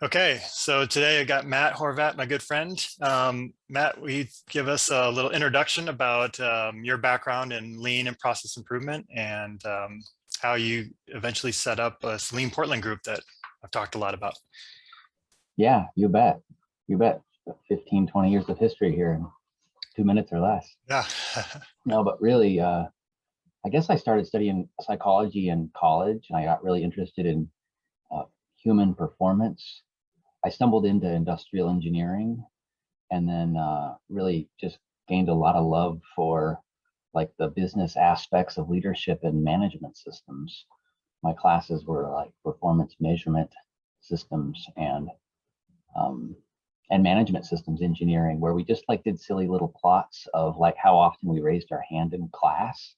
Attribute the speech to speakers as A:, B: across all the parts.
A: Okay, so today I got Matt Horvat, my good friend. Matt, will you give us a little introduction about your background in lean and process improvement and how you eventually set up a Lean Portland group that I've talked a lot about?
B: Yeah, you bet. You bet. 15, 20 years of history here in 2 minutes or less.
A: Yeah.
B: No, but really, I guess I started studying psychology in college and I got really interested in uh, human performance. I stumbled into industrial engineering and then really just gained a lot of love for like the business aspects of leadership and management systems. My classes were like performance measurement systems um, and management systems engineering, where we just like did silly little plots of like how often we raised our hand in class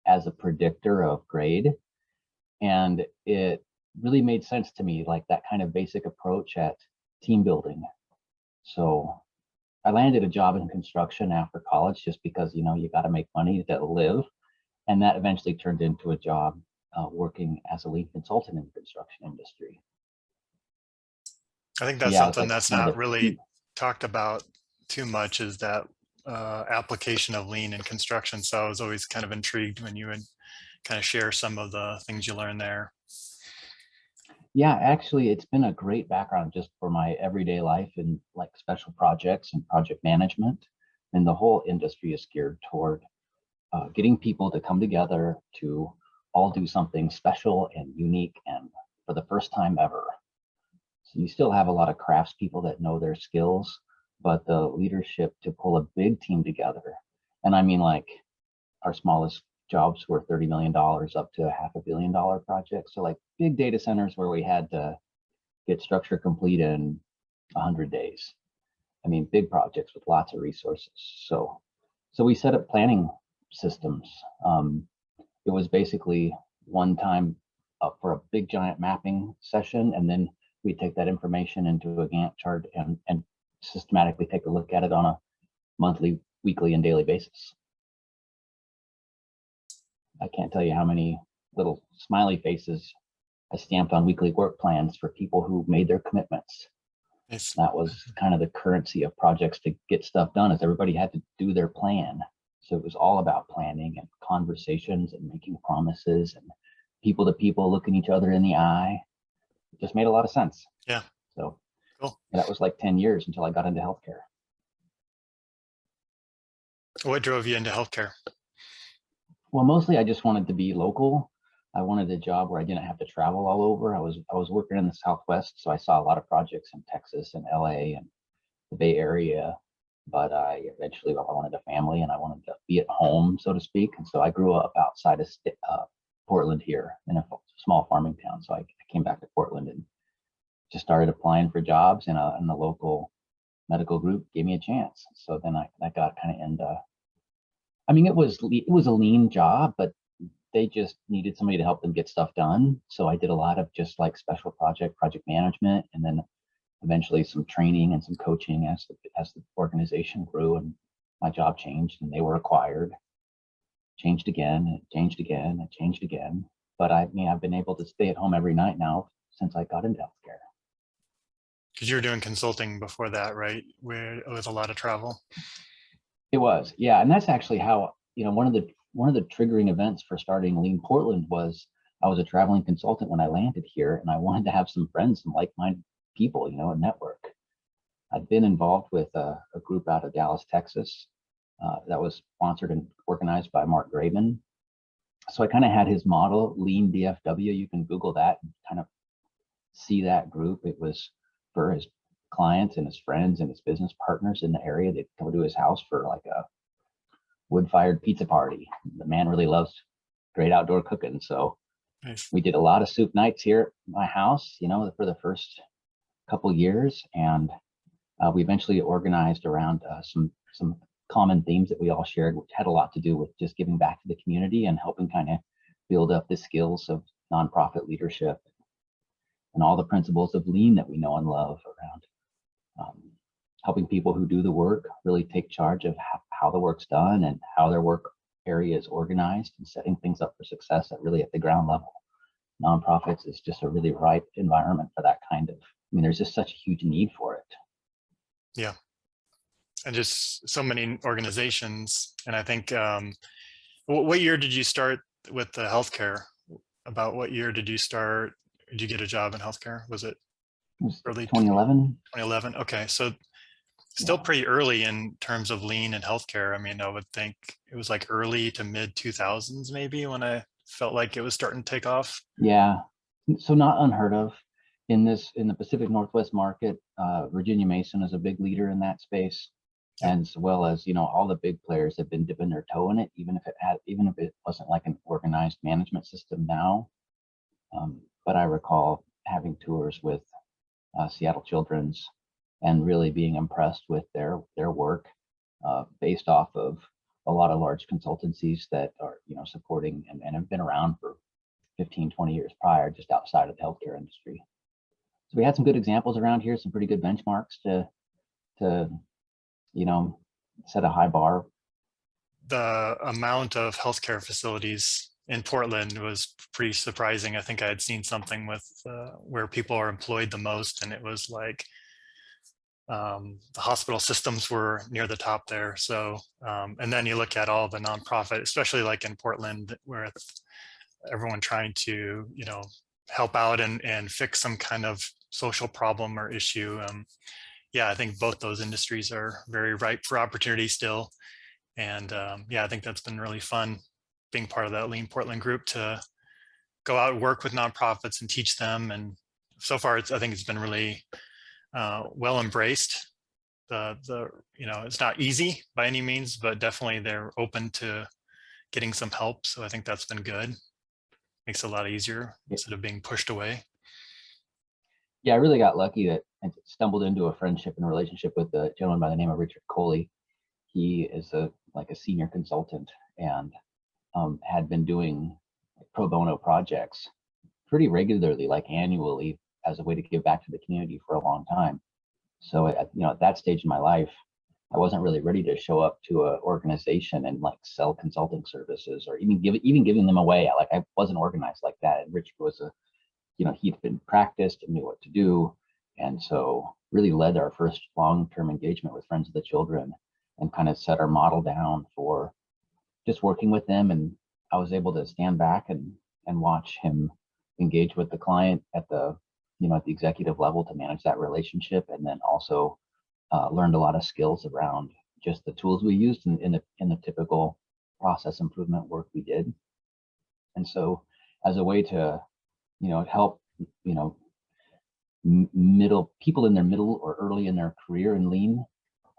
B: as a predictor of grade. And it really made sense to me, like that kind of basic approach at team building. So I landed a job in construction after college just because, you got to make money to live. And that eventually turned into a job working as a lead consultant in the construction industry.
A: I think
B: So
A: that's
B: yeah, it's
A: something
B: like
A: that's
B: one of
A: not
B: the
A: really talked about too much is that application of lean in construction. So I was always kind of intrigued when you would kind of share some of the things you learned there.
B: Yeah, actually, it's been a great background just for my everyday life in like special projects and project management. And the whole industry is geared toward getting people to come together to all do something special and unique and for the first time ever. So you still have a lot of craftspeople that know their skills, but the leadership to pull a big team together. And I mean, like our smallest jobs were $30 million up to $500 million projects. So like big data centers where we had to get structure complete in 100 days. I mean, big projects with lots of resources. So we set up planning systems. It was basically one time for a big giant mapping session, and then we take that information into a Gantt chart and systematically take a look at it on a monthly, weekly, and daily basis. I can't tell you how many little smiley faces I stamped on weekly work plans for people who made their commitments.
A: Nice.
B: That was kind of the currency of projects to get stuff done, is everybody had to do their plan. So it was all about planning and conversations and making promises and people to people looking each other in the eye. It just made a lot of sense.
A: Yeah.
B: So
A: cool.
B: That was like 10 years until I got into healthcare.
A: What drove you into healthcare?
B: Well, mostly I just wanted to be local. I wanted a job where I didn't have to travel all over. I was working in the Southwest, so I saw a lot of projects in Texas and LA and the Bay Area. But I eventually I wanted a family and I wanted to be at home, so to speak. And so I grew up outside of Portland here in a small farming town. So I came back to Portland and just started applying for jobs, and the local medical group gave me a chance. So then I got kind of into. I mean, it was a lean job, but they just needed somebody to help them get stuff done. So I did a lot of just like special project management, and then eventually some training and some coaching as the organization grew and my job changed and they were acquired, changed again, and changed again, and changed again. But I mean, I've been able to stay at home every night now since I got into healthcare.
A: Because you were doing consulting before that, right? Where it was a lot of travel.
B: It was, yeah. And that's actually how, one of the triggering events for starting Lean Portland was I was a traveling consultant when I landed here and I wanted to have some friends, some like-minded people, a network. I'd been involved with a group out of Dallas, Texas, that was sponsored and organized by Mark Graven. So I kind of had his model, Lean DFW. You can Google that and kind of see that group. It was for his clients and his friends and his business partners in the area. They'd come to his house for like a wood-fired pizza party. The man really loves great outdoor cooking. So
A: nice.
B: We did a lot of soup nights here at my house, for the first couple years, and we eventually organized around some common themes that we all shared, which had a lot to do with just giving back to the community and helping kind of build up the skills of nonprofit leadership and all the principles of lean that we know and love around helping people who do the work really take charge of how the work's done and how their work area is organized and setting things up for success at the ground level. nonprofits is just a really ripe environment for that kind of, I mean, there's just such a huge need for it.
A: Yeah. And just so many organizations. And I think, what year did you start with the healthcare? About what year did you start? Did you get a job in healthcare? Was it early
B: 2011?
A: 2011? Okay. So still
B: Yeah.
A: pretty early in terms of lean and healthcare. I mean, I would think it was like early to mid 2000s, maybe, when I felt like it was starting to take off.
B: Yeah. So not unheard of in the Pacific Northwest market. Virginia Mason is a big leader in that space.
A: Yep.
B: And as well as, all the big players have been dipping their toe in it, even if it wasn't like an organized management system now. But I recall having tours with Seattle Children's and really being impressed with their work based off of a lot of large consultancies that are, supporting and have been around for 15, 20 years prior, just outside of the healthcare industry. So we had some good examples around here, some pretty good benchmarks to set a high bar.
A: The amount of healthcare facilities in Portland was pretty surprising. I think I had seen something with where people are employed the most, and it was like the hospital systems were near the top there. So, and then you look at all the nonprofit, especially like in Portland, where everyone trying to, help out and fix some kind of social problem or issue. Yeah, I think both those industries are very ripe for opportunity still. And yeah, I think that's been really fun being part of that Lean Portland group to go out and work with nonprofits and teach them. And so far, I think it's been really well embraced. It's not easy by any means, but definitely they're open to getting some help. So I think that's been good. Makes it a lot easier instead of being pushed away.
B: Yeah, I really got lucky that I stumbled into a friendship and relationship with a gentleman by the name of Richard Coley. He is a senior consultant and had been doing pro bono projects pretty regularly, like annually, as a way to give back to the community for a long time. So at that stage in my life, I wasn't really ready to show up to an organization and sell consulting services or even giving them away. I wasn't organized like that. And Rich was he'd been practiced and knew what to do. And so really led our first long-term engagement with Friends of the Children and kind of set our model down for just working with them. And I was able to stand back and watch him engage with the client at the executive level to manage that relationship. And then also learned a lot of skills around just the tools we used in the typical process improvement work we did. And so as a way to, help, middle people in their middle or early in their career in Lean,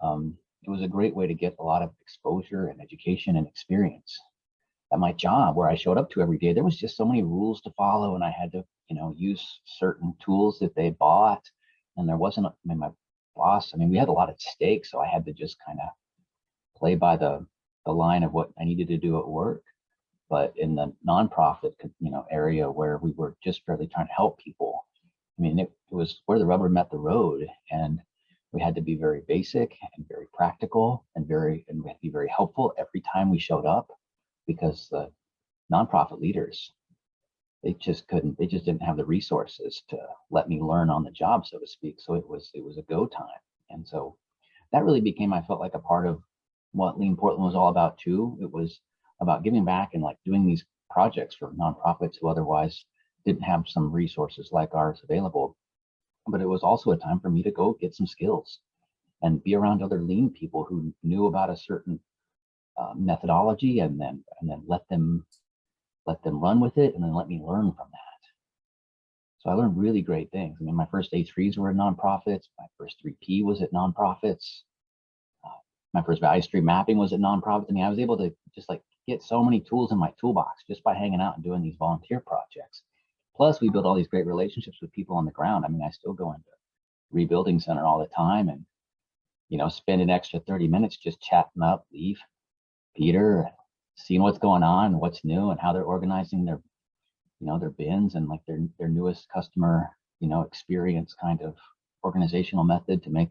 B: it was a great way to get a lot of exposure and education and experience. At my job, where I showed up to every day, there was just so many rules to follow, and I had to, use certain tools that they bought. And there wasn't, my boss, we had a lot at stake, so I had to just kind of play by the line of what I needed to do at work. But in the nonprofit, area where we were just really trying to help people, it was where the rubber met the road, and we had to be very basic and very practical and we had to be very helpful every time we showed up, because the nonprofit leaders, they just didn't have the resources to let me learn on the job, so to speak. So it was a go time. And so that really became, I felt like, a part of what Lean Portland was all about too. It was about giving back and doing these projects for nonprofits who otherwise didn't have some resources like ours available. But it was also a time for me to go get some skills and be around other Lean people who knew about a certain methodology, and then let them run with it, and then let me learn from that. So I learned really great things. My first A3s were in nonprofits. My first 3P was at nonprofits. My first value stream mapping was at nonprofits. I was able to just get so many tools in my toolbox just by hanging out and doing these volunteer projects. Plus, we built all these great relationships with people on the ground. I still go into rebuilding center all the time and, spend an extra 30 minutes just chatting up Leaf, Peter, seeing what's going on, what's new, and how they're organizing their, their bins and their newest customer, experience kind of organizational method to make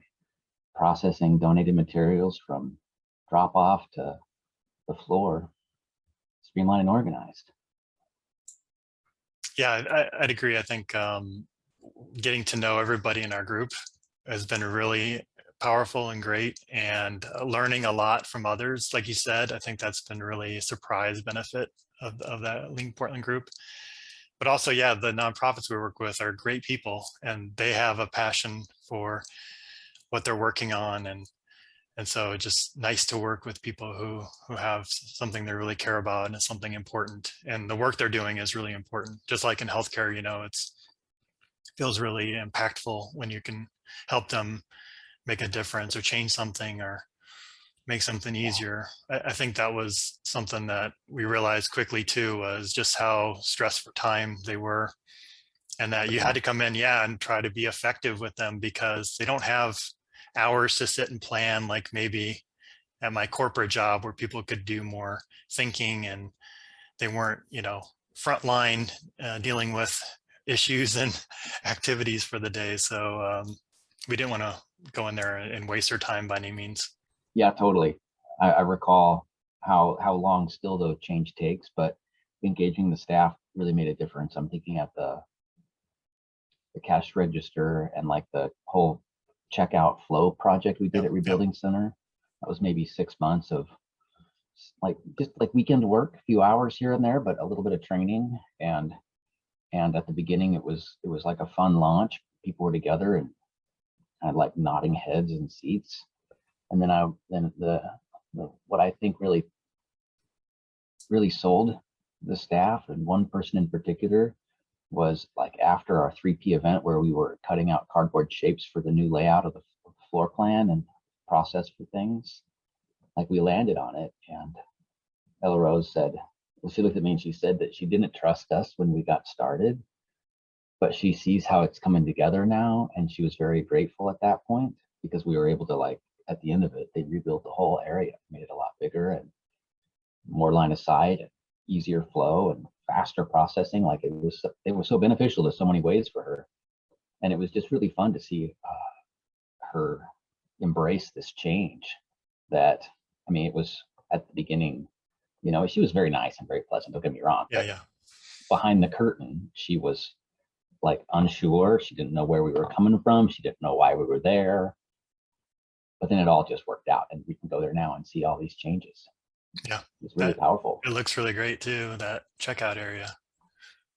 B: processing donated materials from drop off to the floor streamlined and organized.
A: Yeah, I'd agree. I think getting to know everybody in our group has been really powerful and great, and learning a lot from others. Like you said, I think that's been really a surprise benefit of that Lean Portland group. But also, yeah, the nonprofits we work with are great people, and they have a passion for what they're working on, and so it's just nice to work with people who have something they really care about and it's something important, and the work they're doing is really important. Just like in healthcare, it's feels really impactful when you can help them make a difference or change something or make something easier. I think that was something that we realized quickly too, was just how stressed for time they were, and that you had to come in, yeah, and try to be effective with them, because they don't have hours to sit and plan like maybe at my corporate job, where people could do more thinking and they weren't, frontline dealing with issues and activities for the day. So we didn't want to go in there and waste their time by any means.
B: Yeah, totally. I recall how long still the change takes, but engaging the staff really made a difference. I'm thinking at the cash register and like the whole checkout flow project we did
A: Yep,
B: at
A: yep.
B: Rebuilding Center. That was maybe 6 months of like just like weekend work, a few hours here and there, but a little bit of training. And at the beginning it was like a fun launch. People were together and kind of like nodding heads in seats. And then the what I think really sold the staff, and one person in particular, was like after our 3P event where we were cutting out cardboard shapes for the new layout of the floor plan and process for things. Like we landed on it, and Ella Rose said, well, she looked at me and she said that she didn't trust us when we got started, but she sees how it's coming together now. And she was very grateful at that point because we were able to, like, at the end of it, they rebuilt the whole area, made it a lot bigger and more line of sight, and easier flow and faster processing. Like it was so beneficial to so many ways for her. And it was just really fun to see her embrace this change. That, I mean, it was at the beginning, she was very nice and very pleasant, don't get me wrong,
A: Yeah,
B: but
A: yeah.
B: behind the curtain, she was like unsure. She didn't know where we were coming from. She didn't know why we were there. But then it all just worked out, and we can go there now and see all these changes.
A: Yeah,
B: It's really
A: that
B: powerful.
A: it looks really great too, that checkout area.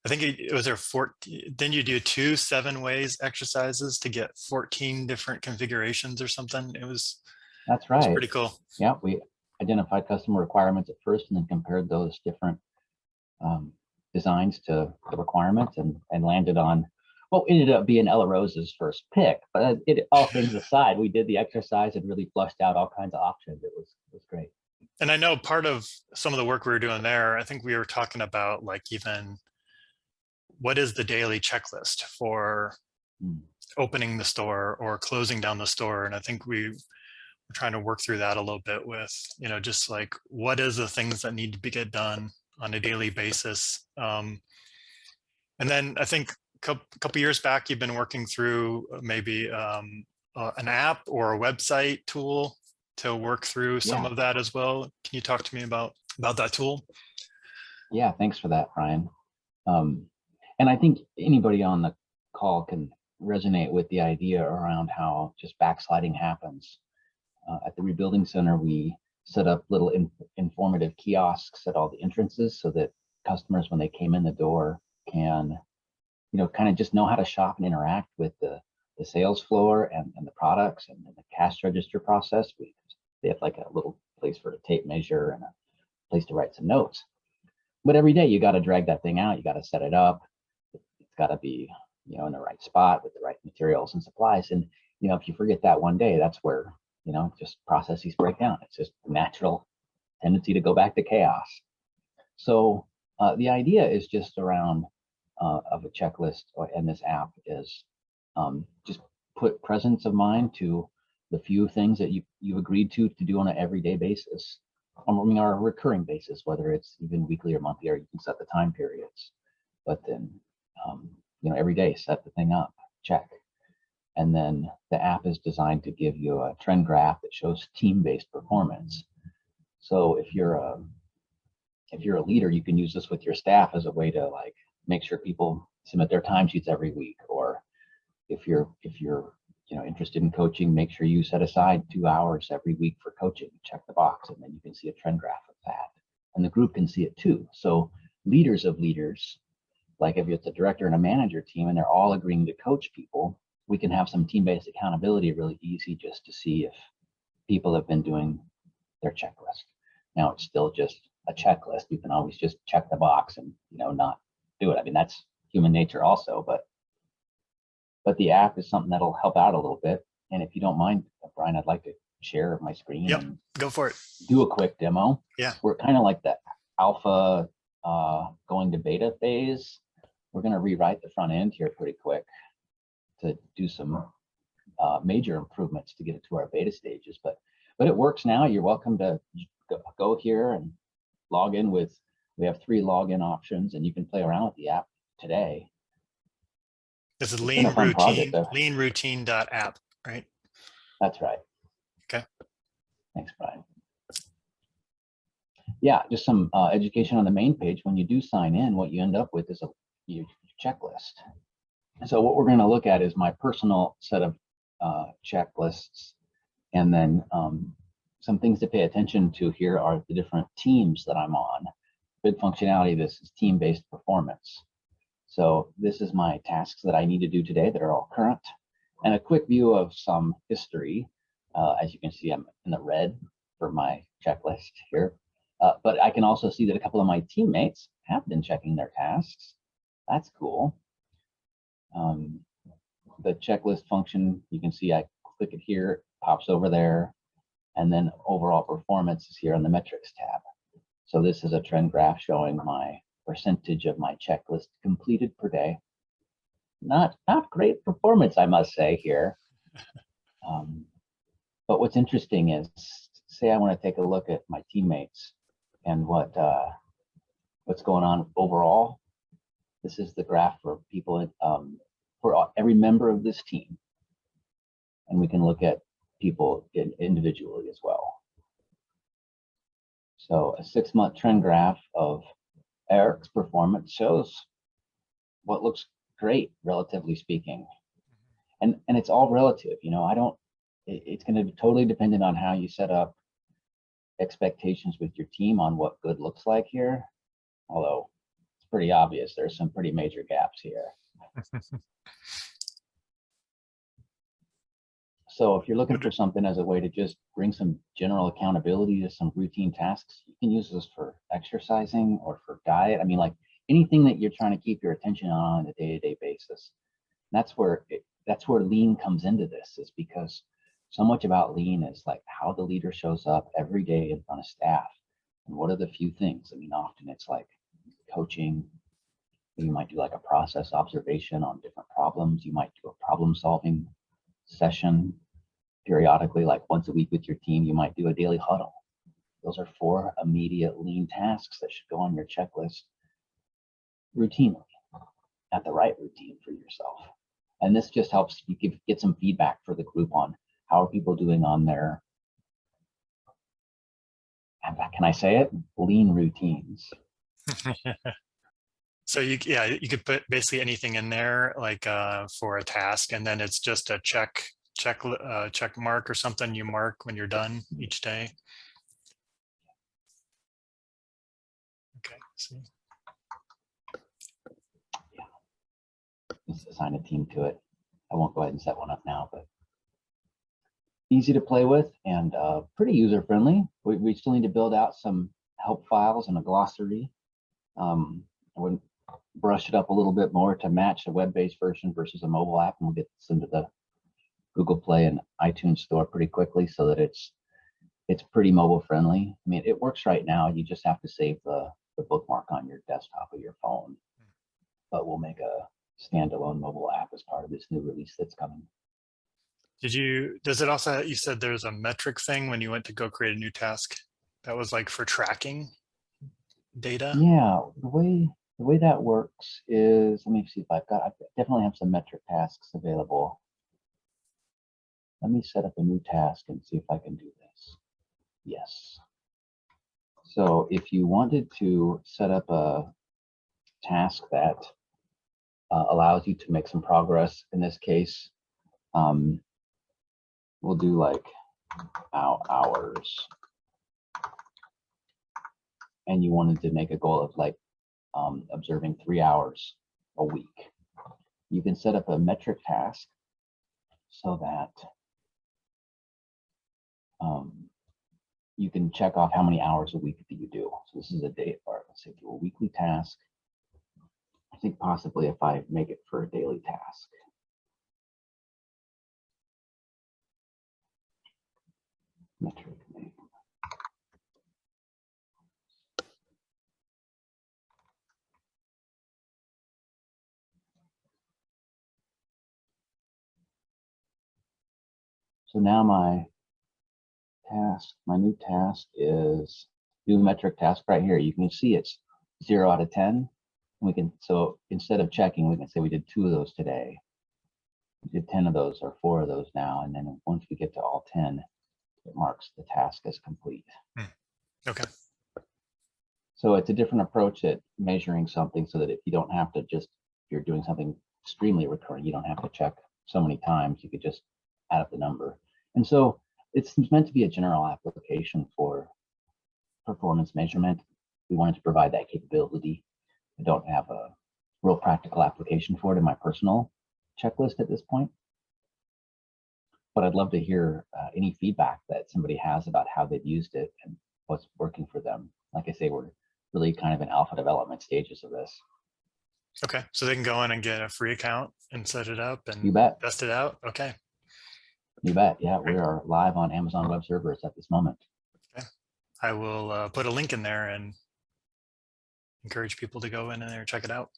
A: I think it was there 14. Then you do 2 7 ways exercises to get 14 different configurations or something.
B: That's
A: It was
B: right.
A: pretty cool.
B: Yeah, we identified customer requirements at first and then compared those different um, designs to the requirements, and landed on what ended up being Ella Rose's first pick. But all things aside, we did the exercise and really flushed out all kinds of options. It was great.
A: And I know part of some of the work we were doing there, I think we were talking about like even what is the daily checklist for
B: Mm.
A: opening the store or closing down the store. And I think we're trying to work through that a little bit with, just like what is the things that need to be get done on a daily basis. And then I think a couple years back, you've been working through maybe an app or a website tool to work through some
B: Yeah,
A: of that as well. Can you talk to me about that tool?
B: yeah. Thanks for that, Brian. Um, and I think anybody on the call can resonate with the idea around how just backsliding happens. At the Rebuilding Center, we set up little informative kiosks at all the entrances so that customers, when they came in the door, can, kind of just know how to shop and interact with the sales floor and the products and the cash register process. They have like a little place for a tape measure and a place to write some notes. But every day you got to drag that thing out. You got to set it up. It's got to be, in the right spot with the right materials and supplies. And, if you forget that one day, that's where, just processes break down. It's just natural tendency to go back to chaos. So the idea is just around of a checklist, and this app is just put presence of mind to the few things that you agreed to do on an everyday basis. I mean, on a recurring basis, whether it's even weekly or monthly, or you can set the time periods. But then, every day set the thing up, check. And then the app is designed to give you a trend graph that shows team-based performance. So if you're a leader, you can use this with your staff as a way to like make sure people submit their timesheets every week, or if you're interested in coaching, make sure you set aside 2 hours every week for coaching. Check the box, and then you can see a trend graph of that, and the group can see it too. So leaders of leaders, like if it's a director and a manager team and they're all agreeing to coach people, we can have some team-based accountability really easy just to see if people have been doing their checklist. Now it's still just a checklist. You can always just check the box and not do it. I mean, that's human nature also, but the app is something that'll help out a little bit. And if you don't mind, Brian, I'd like to share my screen.
A: Yep,
B: and
A: go for it.
B: Do a quick demo.
A: Yeah.
B: We're kind of like the alpha going to beta phase. We're going to rewrite the front end here pretty quick to do some major improvements to get it to our beta stages. But it works now. You're welcome to go here and log in with, we have 3 login options, and you can play around with the app today.
A: This is lean routine.app, right?
B: That's right.
A: Okay.
B: Thanks, Brian. Yeah, just some education on the main page. When you do sign in, what you end up with is your checklist. So what we're going to look at is my personal set of checklists, and then some things to pay attention to here are the different teams that I'm on. Big functionality of this is team-based performance. So this is my tasks that I need to do today that are all current, and a quick view of some history. As you can see, I'm in the red for my checklist here, but I can also see that a couple of my teammates have been checking their tasks. That's cool. The checklist function, you can see I click it here, it pops over there, and then overall performance is here on the metrics tab. So this is a trend graph showing my percentage of my checklist completed per day. Not great performance, I must say here. But what's interesting is, say I want to take a look at my teammates and what's going on overall. This is the graph for people, for every member of this team, and we can look at people individually as well. So a 6-month trend graph of Eric's performance shows what looks great, relatively speaking. And it's all relative, it's going to be totally dependent on how you set up expectations with your team on what good looks like here. Although it's pretty obvious, there's some pretty major gaps here. So if you're looking for something as a way to just bring some general accountability to some routine tasks, you can use this for exercising or for diet. I mean, like anything that you're trying to keep your attention on a day-to-day basis. And that's where lean comes into this, is because so much about lean is like how the leader shows up every day in front of staff. And what are the few things? I mean, often it's like coaching. You might do like a process observation on different problems. You might do a problem solving session periodically, like once a week with your team. You might do a daily huddle. Those are 4 immediate lean tasks that should go on your checklist routinely, at the right routine for yourself. And this just helps you get some feedback for the group on how are people doing on their, can I say it, lean routines.
A: So you could put basically anything in there, like for a task, and then it's just a check mark or something you mark when you're done each day. Okay. See.
B: Yeah. Just assign a team to it. I won't go ahead and set one up now, but easy to play with and pretty user friendly. We still need to build out some help files and a glossary. I would brush it up a little bit more to match a web-based version versus a mobile app, and we'll get this into the Google Play and iTunes store pretty quickly so that it's pretty mobile friendly. I mean, it works right now. You just have to save the bookmark on your desktop of your phone, but we'll make a standalone mobile app as part of this new release that's coming.
A: Does it also, you said there's a metric thing when you went to go create a new task that was like for tracking data?
B: Yeah, the way that works is, let me see if I definitely have some metric tasks available. Let me set up a new task and see if I can do this. Yes. So if you wanted to set up a task that allows you to make some progress. In this case, we'll do like hours, and you wanted to make a goal of like observing 3 hours a week. You can set up a metric task so that you can check off how many hours a week do you do. So this is a day, or let's say do a weekly task. I think possibly if I make it for a daily task. Metric name. So now my new task is new metric task right here. You can see it's 0 out of 10. We can, so instead of checking, we can say we did 2 of those today. We did 10 of those or 4 of those now. And then once we get to all 10, it marks the task as complete.
A: Okay.
B: So it's a different approach at measuring something so that if you don't have to just, if you're doing something extremely recurring, you don't have to check so many times, you could just add up the number. And so it's meant to be a general application for performance measurement. We wanted to provide that capability. I don't have a real practical application for it in my personal checklist at this point, but I'd love to hear any feedback that somebody has about how they've used it and what's working for them. Like I say, we're really kind of in alpha development stages of this.
A: Okay, so they can go in and get a free account and set it up and
B: You bet.
A: test it out. Okay.
B: You bet. Yeah,
A: Great.
B: we are live on Amazon Web Servers at this moment.
A: Okay. I will put a link in there and encourage people to go in there and check it out.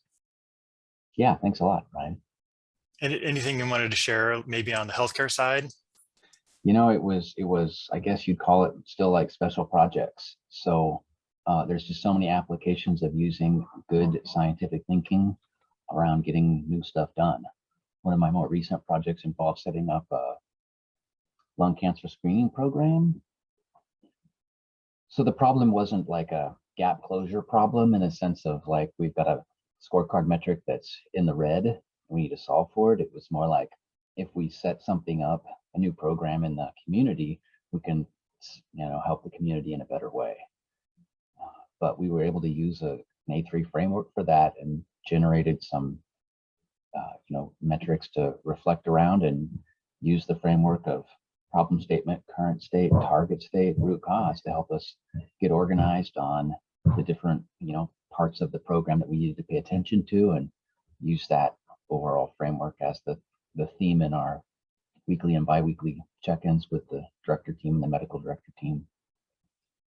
B: Yeah, thanks a lot, Ryan.
A: Anything you wanted to share maybe on the healthcare side?
B: You know, it was, I guess you'd call it still like special projects. So there's just so many applications of using good scientific thinking around getting new stuff done. One of my more recent projects involved setting up a lung cancer screening program. So the problem wasn't like a gap closure problem in a sense of like, we've got a scorecard metric that's in the red, we need to solve for it. It was more like, if we set something up, a new program in the community, we can, help the community in a better way. But we were able to use an A3 framework for that and generated some, metrics to reflect around and use the framework of problem statement, current state, target state, root cause to help us get organized on the different, parts of the program that we needed to pay attention to, and use that overall framework as the theme in our weekly and bi-weekly check-ins with the director team and the medical director team.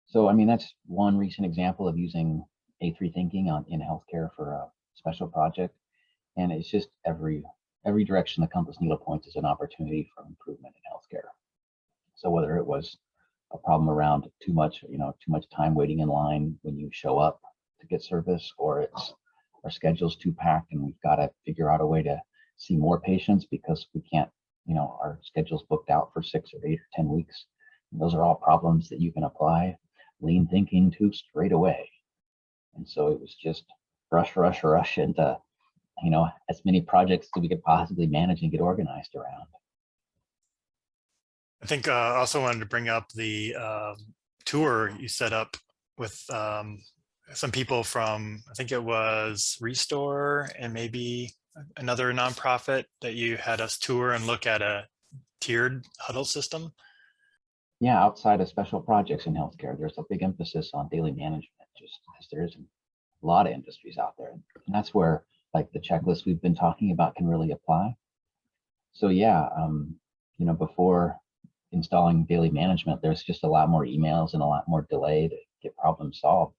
B: So, I mean, that's one recent example of using A3 thinking in healthcare for a special project. And it's just every direction the compass needle points is an opportunity for improvement in healthcare. So whether it was a problem around too much time waiting in line when you show up to get service, or it's our schedule's too packed and we've got to figure out a way to see more patients because we can't, our schedule's booked out for 6 or 8 or 10 weeks. And those are all problems that you can apply lean thinking to straight away. And so it was just rush into, as many projects as we could possibly manage and get organized around.
A: I think I also wanted to bring up the tour you set up with some people from, I think it was Restore and maybe another nonprofit, that you had us tour and look at a tiered huddle system.
B: Yeah, outside of special projects in healthcare, there's a big emphasis on daily management, just as there is in a lot of industries out there. And that's where like the checklist we've been talking about can really apply. So yeah, before installing daily management, there's just a lot more emails and a lot more delay to get problems solved.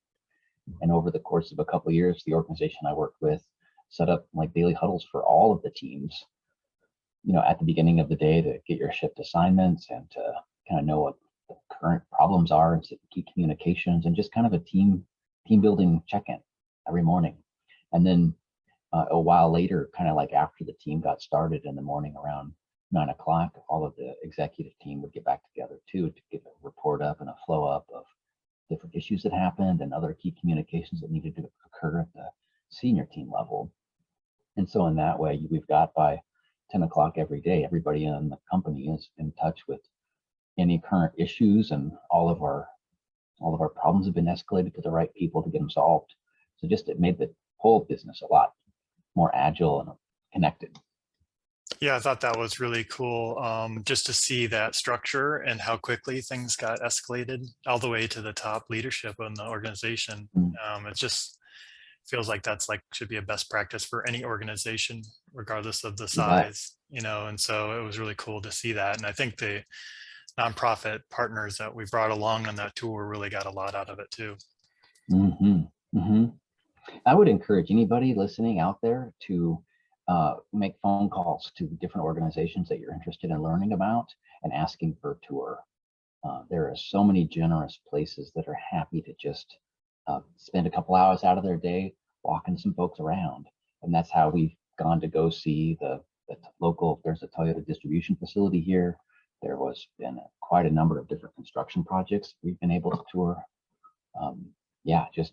B: And over the course of a couple of years, the organization I worked with set up like daily huddles for all of the teams, at the beginning of the day to get your shift assignments and to kind of know what the current problems are and key communications, and just kind of a team building check-in every morning. And then a while later, kind of like after the team got started in the morning around 9 o'clock, all of the executive team would get back together too to get a report up and a flow up of different issues that happened and other key communications that needed to occur at the senior team level. And so in that way, we've got by 10 o'clock every day, everybody in the company is in touch with any current issues, and all of our problems have been escalated to the right people to get them solved. So just it made the whole business a lot more agile and connected.
A: Yeah, I thought that was really cool, just to see that structure and how quickly things got escalated all the way to the top leadership in the organization.
B: Mm.
A: It just feels like that's like should be a best practice for any organization, regardless of the
B: You bet.
A: size, and so it was really cool to see that. And I think the nonprofit partners that we brought along on that tour really got a lot out of it too.
B: Mm-hmm. Mm-hmm. I would encourage anybody listening out there to make phone calls to different organizations that you're interested in learning about and asking for a tour. There are so many generous places that are happy to just spend a couple hours out of their day walking some folks around. And that's how we've gone to go see the local, there's a Toyota distribution facility here. There was been quite a number of different construction projects we've been able to tour. Yeah, just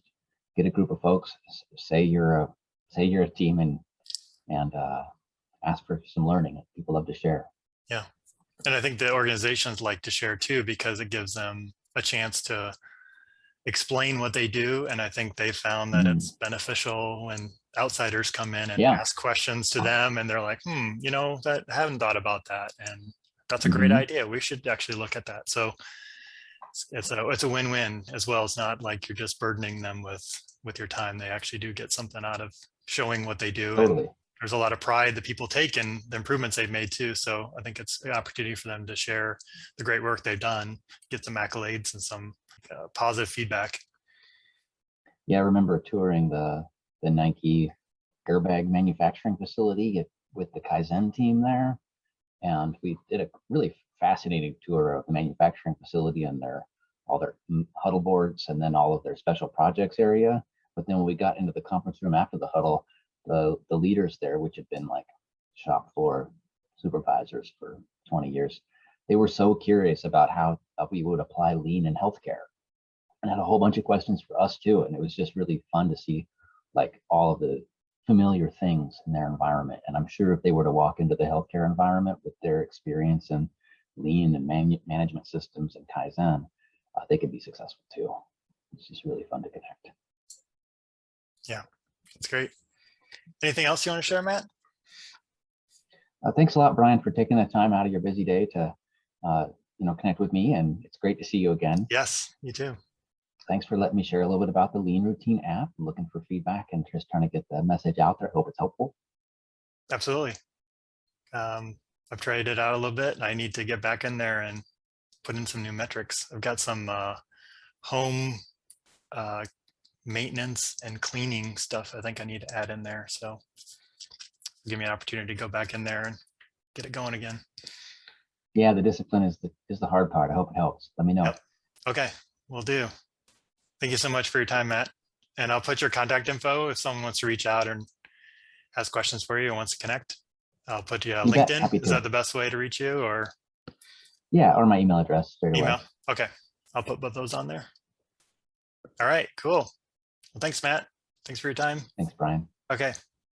B: get a group of folks, say you're a team, and ask for some learning. People love to share.
A: Yeah. And I think the organizations like to share too, because it gives them a chance to explain what they do. And I think they found that it's beneficial when outsiders come in and
B: Yeah.
A: ask questions to them, and they're like, that I haven't thought about that. And that's a
B: Mm-hmm.
A: great idea. We should actually look at that. So it's a win-win as well. It's not like you're just burdening them with your time. They actually do get something out of showing what they do.
B: Totally.
A: And there's a lot of pride that people take in the improvements they've made too. So I think it's an opportunity for them to share the great work they've done, get some accolades and some positive feedback.
B: Yeah, I remember touring the Nike airbag manufacturing facility with the Kaizen team there. And we did a really fascinating tour of the manufacturing facility and all their huddle boards, and then all of their special projects area. But then when we got into the conference room after the huddle, the leaders there, which had been like shop floor supervisors for 20 years, they were so curious about how we would apply lean in healthcare, and had a whole bunch of questions for us too. And it was just really fun to see like all of the familiar things in their environment. And I'm sure if they were to walk into the healthcare environment with their experience in lean and management systems and Kaizen, they could be successful too. It's just really fun to connect.
A: Yeah, that's great. Anything else you want to share, Matt?
B: Thanks a lot, Brian, for taking the time out of your busy day to connect with me. And it's great to see you again.
A: Yes, you too.
B: Thanks for letting me share a little bit about the Lean Routine app. I'm looking for feedback and just trying to get the message out there. Hope it's helpful.
A: Absolutely. I've tried it out a little bit. I need to get back in there and put in some new metrics. I've got some home maintenance and cleaning stuff I think I need to add in there. So give me an opportunity to go back in there and get it going again.
B: Yeah, the discipline is the hard part. I hope it helps. Let me know.
A: Yep. Okay, will do. Thank you so much for your time, Matt. And I'll put your contact info if someone wants to reach out and has questions for you and wants to connect. I'll put you LinkedIn. Is that the best way to reach you, or?
B: Yeah, or my email address straight away.
A: Email. Okay. I'll put both those on there. All right, cool. Well, thanks, Matt. Thanks for your time.
B: Thanks, Brian.
A: Okay.